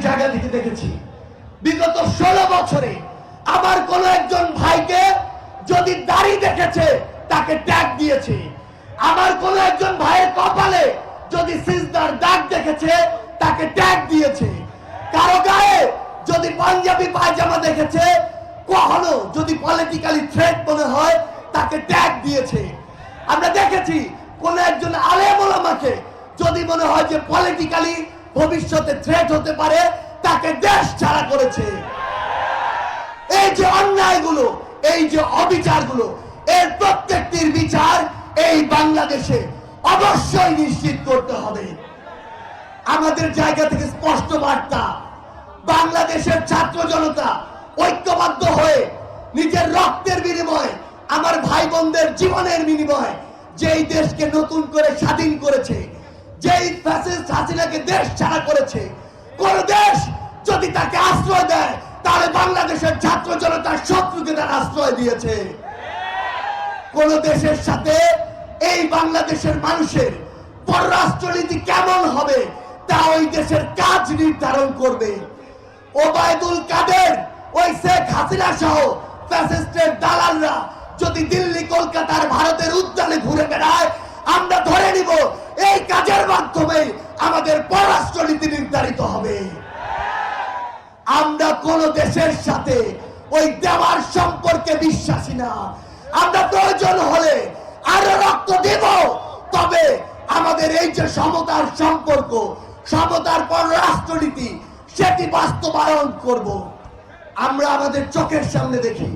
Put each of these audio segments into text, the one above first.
জায়গা থেকে দেখেছি বিগত 16 বছরে আমার কোন একজন ভাইকে যদি দাড়ি দেখেছে তাকে ট্যাগ দিয়েছে, আমার কোন একজন ভাইয়ের কপালে যদি সিজদার দাগ দেখেছে তাকে ট্যাগ দিয়েছে, কারো গায়ে যদি পাঞ্জাবি পায়জামা দেখেছে, কখনো যদি পলিটিক্যালি থ্রেট মনে হয় তাকে ট্যাগ দিয়েছে। আমরা দেখেছি কোন একজন আলেম ওলামাকে যদি মনে হয় যে পলিটিক্যালি ভবিষ্যতে থ্রেট হতে পারে তাকে দেশ ছাড়া করেছে। এই যে অন্যায়গুলো, এই যে অবিচারগুলো, এর প্রত্যেকটির বিচার এই বাংলাদেশে অবশ্যই নিশ্চিত করতে হবে। আমাদের জায়গা থেকে স্পষ্ট বার্তা, বাংলাদেশের ছাত্র জনতা ঐক্যবদ্ধ হয়ে নিজের রক্তের বিনিময়ে, আমার ভাই বোনদের জীবনের বিনিময়ে যেই দেশকে নতুন করে স্বাধীন করেছে, যেই ফ্যাসিস্ট হাসিনাকে দেশ ছাড়া করেছে, কোন দেশ যদি তাকে আশ্রয় দেয় তাহলে বাংলাদেশের ছাত্র জনতার শত্রুকে তার আশ্রয় দিয়েছে। কোন দেশের সাথে এই বাংলাদেশের মানুষের পররাষ্ট্রনীতি কেমন হবে তা ওই দেশের কাজ নির্ধারণ করবে। ওবায়দুল কাদের, ওই শেখ হাসিনা সহ ফ্যাসিস্টের দালালরা যদি দিল্লি, কলকাতার, ভারতের উদ্যানে ঘুরে বেড়ায়, আমরা ধরে নিব এই কাজের মাধ্যমে আমাদের পররাষ্ট্রনীতি নির্ধারিত হবে। আমরা কোন দেশের সাথে ওই দেওয়ার সম্পর্কে বিশ্বাসী না। আমরা প্রয়োজন হলে আরো রক্ত দেব, তবে আমাদের এই যে সমতার সম্পর্ক, সমতার পররাষ্ট্রনীতি, সেটি বাস্তবায়ন করব। আমরা আমাদের চোখের সামনে দেখি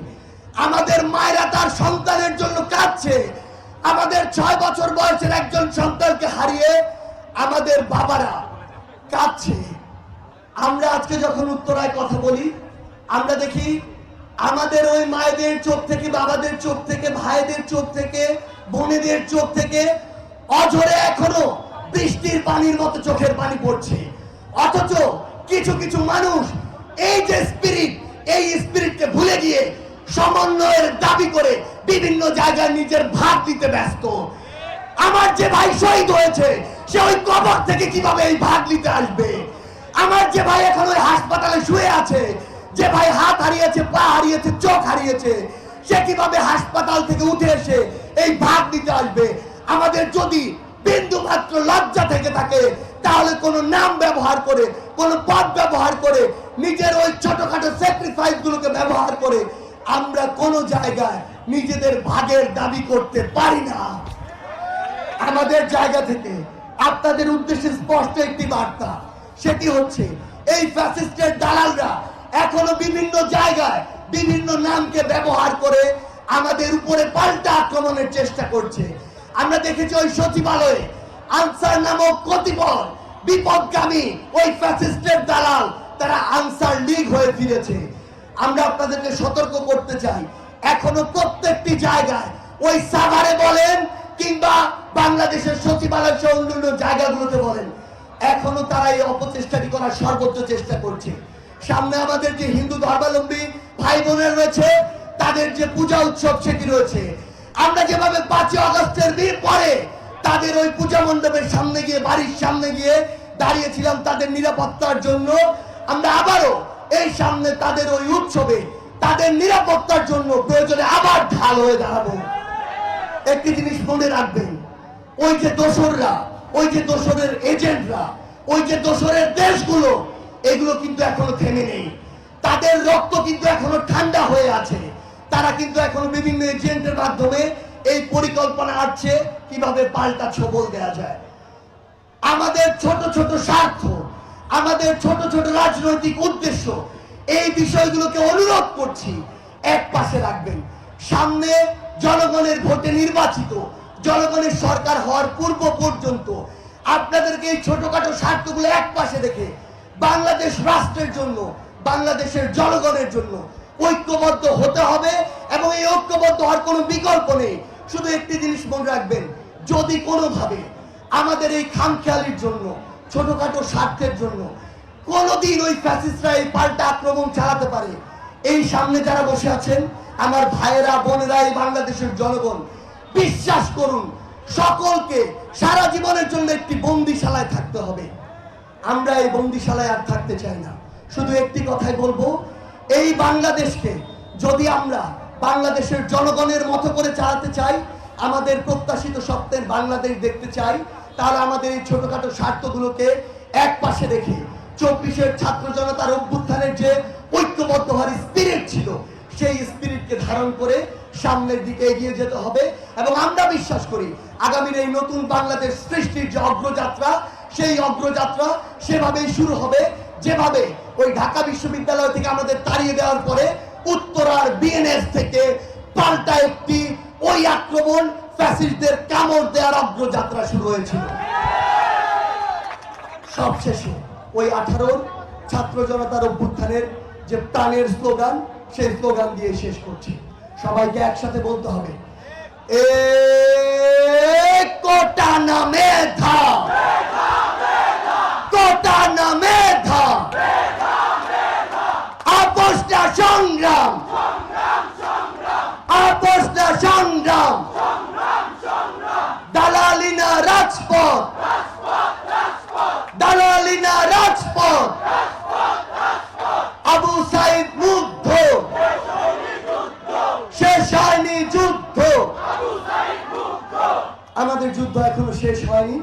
আমাদের মায়েরা তার সন্তানের জন্য কাঁদছে, আমাদের 6 বছর বয়সের একজন সন্তানকে হারিয়ে আমাদের বাবারা কাঁদছে। আমরা আজকে যখন উত্তরায় কথা বলি, আমরা দেখি আমাদের ওই মায়েদের চোখ থেকে, বাবাদের চোখ থেকে, ভাইদের চোখ থেকে, বোনেদের চোখ থেকে অঝরে এখনো বৃষ্টির পানির মতো চোখের পানি পড়ছে। অথচ কিছু কিছু মানুষ এই যে স্পিরিট, এই স্পিরিটকে ভুলে গিয়ে সমন্বয়ের দাবি করে বিভিন্ন জায়গায় নিজের ভাগ দিতে ব্যস্ত। আমার যে ভাই শহীদ হয়েছে সে ওই কবর থেকে কিভাবে এই ভাগ নিতে আসবে? আমার যে ভাই এখন ওই হাসপাতালে শুয়ে আছে, যে ভাই হাত হারিয়েছে, পা হারিয়েছে, চোখ হারিয়েছে, সে কিভাবে হাসপাতাল থেকে উঠে এসে এই ভাগ দিতে আসবে? আমাদের যদি বিন্দু মাত্র লজ্জা থেকে থাকে তাহলে কোন নাম ব্যবহার করে, কোন পদ ব্যবহার করে, নিজের ওই ছোটখাটো স্যাক্রিফাইস গুলোকে ব্যবহার করে আমরা কোন জায়গায় নিজেদের ভাগের দাবি করতে পারি না। আমাদের জায়গা থেকে আপনাদের উদ্দেশ্যে স্পষ্ট একটি বার্তা, সেটি হচ্ছে এই ফ্যাসিস্টের দালালরা এখনো বিভিন্ন জায়গায় বিভিন্ন নামকে ব্যবহার করে আমাদের উপরে পাল্টা আক্রমণের চেষ্টা করছে। আমরা দেখেছি ওই সচিবালয়ে আনসার নামক কতিপয় বিপদগামী ওই ফ্যাসিস্টের দালাল, তারা আনসার লীগ হয়ে ফিরেছে। আমরা আপনাদেরকে সতর্ক করতে চাই, এখনো প্রত্যেকটি জায়গায় ওই সাভারে বলেন কিংবা বাংলাদেশের সচিবালয় সহ অন্যান্য জায়গাগুলোতে বলেন, এখনো তারা এই অপচেষ্টাটি করার সর্বোচ্চ চেষ্টা করছে। সামনে আমাদের যে হিন্দু ধর্মাবলম্বী ভাই বোনের রয়েছে, তাদের যে পূজা উৎসব সেটি রয়েছে। আমরা যেভাবে 5 আগস্টের পরে তাদের ওই পূজা মণ্ডপের সামনে গিয়ে, বাড়ির সামনে গিয়ে দাঁড়িয়েছিলাম তাদের নিরাপত্তার জন্য, আমরা আবারও এই সামনে তাদের ওই উৎসবে তাদের নিরাপত্তার জন্য প্রয়োজনে আবার ঢাল হয়ে দাঁড়াবো। একটি জিনিস মনে রাখবেন, ওই যে দোসররা, ওই যে দোসরের এজেন্টরা, ওই যে দোসরের দেশগুলো, এগুলো কিন্তু এখনো থেমে নেই। তাদের রক্ত কিন্তু এখনো ঠান্ডা হয়ে আছে। তারা কিন্তু এখনো বিভিন্ন এজেন্টের মাধ্যমে এই পরিকল্পনা আছে কিভাবে পাল্টা ছবল দেওয়া যায়। আমাদের ছোট ছোট স্বার্থ, আমাদের ছোট ছোট রাজনৈতিক উদ্দেশ্য, এই বিষয়গুলোকে অনুরোধ করছি এক পাশে রাখবেন। সামনে জনগণের ভোটে নির্বাচিত জনগণের সরকার হওয়ার পূর্ব পর্যন্ত আপনাদেরকে এই ছোটখাটো স্বার্থগুলো এক পাশে রেখে বাংলাদেশ রাষ্ট্রের জন্য, বাংলাদেশের জনগণের জন্য ঐক্যবদ্ধ হতে হবে। এবং এই ঐক্যবদ্ধ হওয়ার কোনো বিকল্প নেই। শুধু একটি জিনিস মনে রাখবেন, যদি কোনোভাবে আমাদের এই খামখেয়ালির জন্য, ছোটখাটো স্বার্থের জন্য কোনোদিন ওই ফ্যাসিস্টরা এই পাল্টা আক্রমণ চালাতে পারে, এই সামনে যারা বসে আছেন আমার ভাইয়েরা, বোনেরা, এই বাংলাদেশের জনগণ, বিশ্বাস করুন সকলকে সারা জীবনের জন্য একটি বন্দিশালায় থাকতে হবে। আমরা এই বন্দিশালায় আর থাকতে চাই না। শুধু একটি কথাই বলবো, এই বাংলাদেশকে যদি আমরা বাংলাদেশের জনগণের মতো করে চালাতে চাই, আমাদের প্রত্যাশিত স্বপ্নের বাংলাদেশ দেখতে চাই, তাহলে আমাদের এই ছোটখাটো স্বার্থগুলোকে এক পাশে রেখে 24-এর ছাত্র জনতার অভ্যুত্থানের যে ঐক্যবদ্ধ হওয়ার স্পিরিট ছিল, সেই স্পিরিটকে ধারণ করে সামনের দিকে এগিয়ে যেতে হবে। এবং আমরা বিশ্বাস করি আগামীর এই নতুন বাংলাদেশ সৃষ্টির যে অগ্রযাত্রা, সেই অগ্রযাত্রা সেভাবেই শুরু হবে, যেভাবে ওই ঢাকা বিশ্ববিদ্যালয় থেকে আমাদের তাড়িয়ে দেওয়ার পরে উত্তরার বিএনএস থেকে পাল্টা একটি ওই আক্রমণ ফ্যাসিস্টদের কামড় দেওয়ার অগ্রযাত্রা শুরু হয়েছিল। সবশেষে ওই 18 ছাত্র জনতার অভ্যুত্থানের যে প্রাণের স্লোগান, সেই স্লোগান দিয়ে শেষ করছি। সবাইকে একসাথে বলতে হবে, কোটা না মেধা, কোটা না মেধা, আপোষ না সংগ্রাম, আপোষ না সংগ্রাম, দালালি না রাজপথ, দালালি না রাজপথ, আবু সাইদ মুগ্ধ, শেষ হয়নি যুদ্ধ। আমাদের যুদ্ধ এখনো শেষ হয়নি।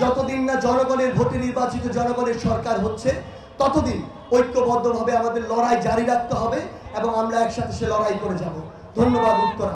যতদিন না জনগণের ভোটে নির্বাচিত জনগণের সরকার হচ্ছে, ততদিন ঐক্যবদ্ধভাবে আমাদের লড়াই জারি রাখতে হবে এবং আমরা একসাথে সে লড়াই করে যাব। ধন্যবাদ। উত্তর।